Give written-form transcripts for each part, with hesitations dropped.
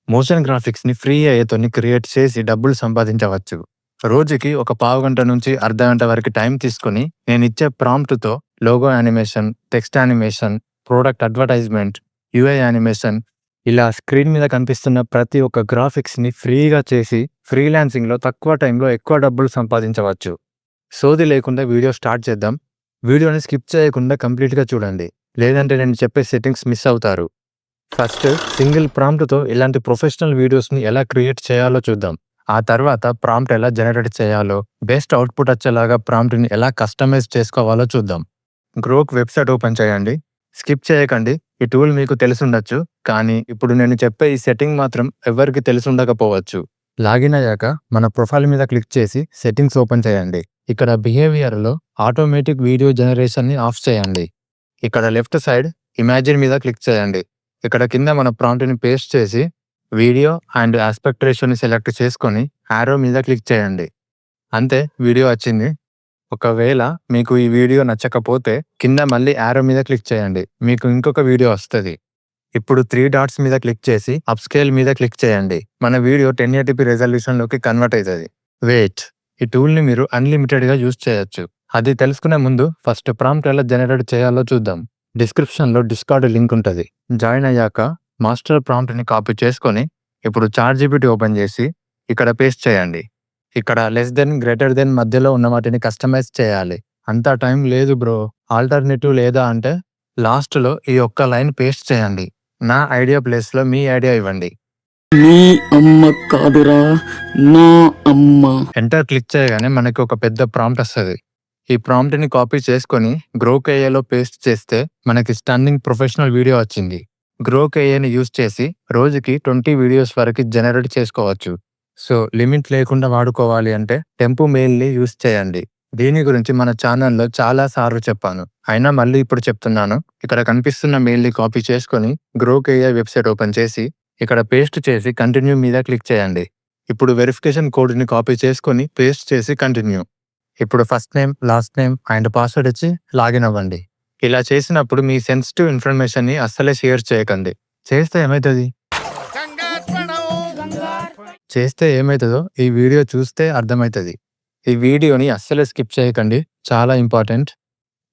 Motion గ్రాఫిక్స్‌ని free ఏఐతోని create చేసి డబ్బులు సంపాదించవచ్చు. రోజుకి ఒక పావుగంట నుంచి అర్ధగంట వరకు టైం తీసుకొని నేనిచ్చే ప్రాంప్ట్‌తో logo animation, text animation, product advertisement, UI animation ఇలా స్క్రీన్ మీద కనిపిస్తున్న ప్రతి ఒక్క గ్రాఫిక్స్‌ని ఫ్రీగా చేసి ఫ్రీలాన్సింగ్‌లో తక్కువ టైంలో ఎక్కువ డబ్బులు సంపాదించవచ్చు. సోది లేకుండా వీడియో స్టార్ట్ చేద్దాం. వీడియోని స్కిప్ చేయకుండా కంప్లీట్‌గా చూడండి. లేదంటే నేను చెప్పే సెట్టింగ్స్ మిస్ అవుతారు. ఫస్ట్ సింగిల్ ప్రాంప్ట్‌తో ఇలాంటి ప్రొఫెషనల్ వీడియోస్‌ని ఎలా క్రియేట్ చేయాలో చూద్దాం. ఆ తర్వాత ప్రాంప్ట్ ఎలా జనరేట్ చేయాలో, బెస్ట్ అవుట్‌పుట్ వచ్చేలాగా ప్రాంప్ట్‌ని ఎలా కస్టమైజ్ చేసుకోవాలో చూద్దాం. గ్రోక్ వెబ్‌సైట్ ఓపెన్ చేయండి. స్కిప్ చేయకండి. ఈ టూల్ మీకు తెలిసుండొచ్చు. కానీ ఇప్పుడు నేను చెప్పే ఈ సెట్టింగ్ మాత్రం ఎవ్వరికీ తెలిసుండకపోవచ్చు. లాగిన్ అయ్యాక మన ప్రొఫైల్ మీద క్లిక్ చేసి సెట్టింగ్స్ ఓపెన్ చేయండి. ఇక్కడ బిహేవియర్‌లో ఆటోమేటిక్ వీడియో జనరేషన్‌ని ఆఫ్ చేయండి. ఇక్కడ లెఫ్ట్ సైడ్ ఇమాజిన్ మీద క్లిక్ చేయండి. ఇక్కడ కింద మన ప్రాంప్ట్‌ని పేస్ట్ చేసి వీడియో అండ్ ఆస్పెక్ట్ రేషియోని సెలెక్ట్ చేసుకొని యారో మీద క్లిక్ చేయండి. అంతే, వీడియో వచ్చింది. ఒకవేళ మీకు ఈ వీడియో నచ్చకపోతే కింద మళ్ళీ యారో మీద క్లిక్ చేయండి. మీకు ఇంకొక వీడియో వస్తది. ఇప్పుడు 3 డాట్స్ మీద క్లిక్ చేసి అప్‌స్కేల్ మీద క్లిక్ చేయండి. మన వీడియో 1080p రిజల్యూషన్‌లోకి కన్వర్ట్ అయితది. వెయిట్, ఈ టూల్‌ని మీరు అన్‌లిమిటెడ్‌గా యూజ్ చేయొచ్చు. అది తెలుసుకునే ముందు ఫస్ట్ ప్రాంప్ట్ ఎలా జనరేట్ చేయాలో చూద్దాం. డిస్క్రిప్షన్‌లో డిస్కార్డ్ లింక్ ఉంటది. జాయిన్ అయ్యాక మాస్టర్ ప్రాంప్ట్‌ని కాపీ చేసుకొని ఇప్పుడు చాట్‌జీపీటీ ఓపెన్ చేసి ఇక్కడ పేస్ట్ చేయండి. ఇక్కడ లెస్ దెన్, గ్రేటర్ దెన్ మధ్యలో ఉన్న వాటిని కస్టమైజ్ చేయాలి. అంత టైం లేదు బ్రో, ఆల్టర్‌నేటివ్ లేదా అంటే లాస్ట్‌లో ఈ ఒక్క లైన్ పేస్ట్ చేయండి. నా ఐడియా ప్లేస్‌లో మీ ఐడియా ఇవ్వండి. నీ అమ్మ కాదురా, నా అమ్మ. ఎంటర్ క్లిక్ చేయగానే మనకి ఒక పెద్ద ప్రాంప్ట్ వస్తది. ఈ ప్రాంప్ట్‌ని కాపీ చేసుకొని గ్రోక్ ఏఐలో పేస్ట్ చేస్తే మనకి స్టన్నింగ్ ప్రొఫెషనల్ వీడియో వచ్చింది. గ్రోక్ ఏఐని యూజ్ చేసి రోజుకి 20 వీడియోస్ వరకు జనరేట్ చేసుకోవచ్చు. సో లిమిట్ లేకుండా వాడుకోవాలి అంటే టెంపు మెయిల్‌ని యూజ్ చేయండి. దీని గురించి మన ఛానల్‌లో చాలా సార్లు చెప్పాను. అయినా మళ్ళీ ఇప్పుడు చెప్తున్నాను. ఇక్కడ కనిపిస్తున్న మెయిల్‌ని కాపీ చేసుకొని గ్రోక్ ఏఐ వెబ్‌సైట్ ఓపెన్ చేసి ఇక్కడ పేస్ట్ చేసి కంటిన్యూ మీద క్లిక్ చేయండి. ఇప్పుడు వెరిఫికేషన్ కోడ్‌ని కాపీ చేసుకొని పేస్ట్ చేసి కంటిన్యూ. ఇప్పుడు first name, last name and password ఇచ్చి లాగిన్ అవ్వండి. ఇలా చేసినప్పుడు మీ సెన్సిటివ్ ఇన్ఫర్మేషన్‌ని అస్సలే షేర్ చేయకండి. చేస్తే ఏమైతదో ఈ వీడియో చూస్తే అర్థమైతది. ఈ వీడియోని అస్సలే స్కిప్ చేయకండి. చాలా ఇంపార్టెంట్.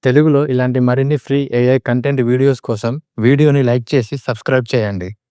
తెలుగులో ఇలాంటి మరిన్ని ఫ్రీ ఏఐ కంటెంట్ వీడియోస్ కోసం వీడియోని లైక్ చేసి సబ్స్క్రైబ్ చేయండి.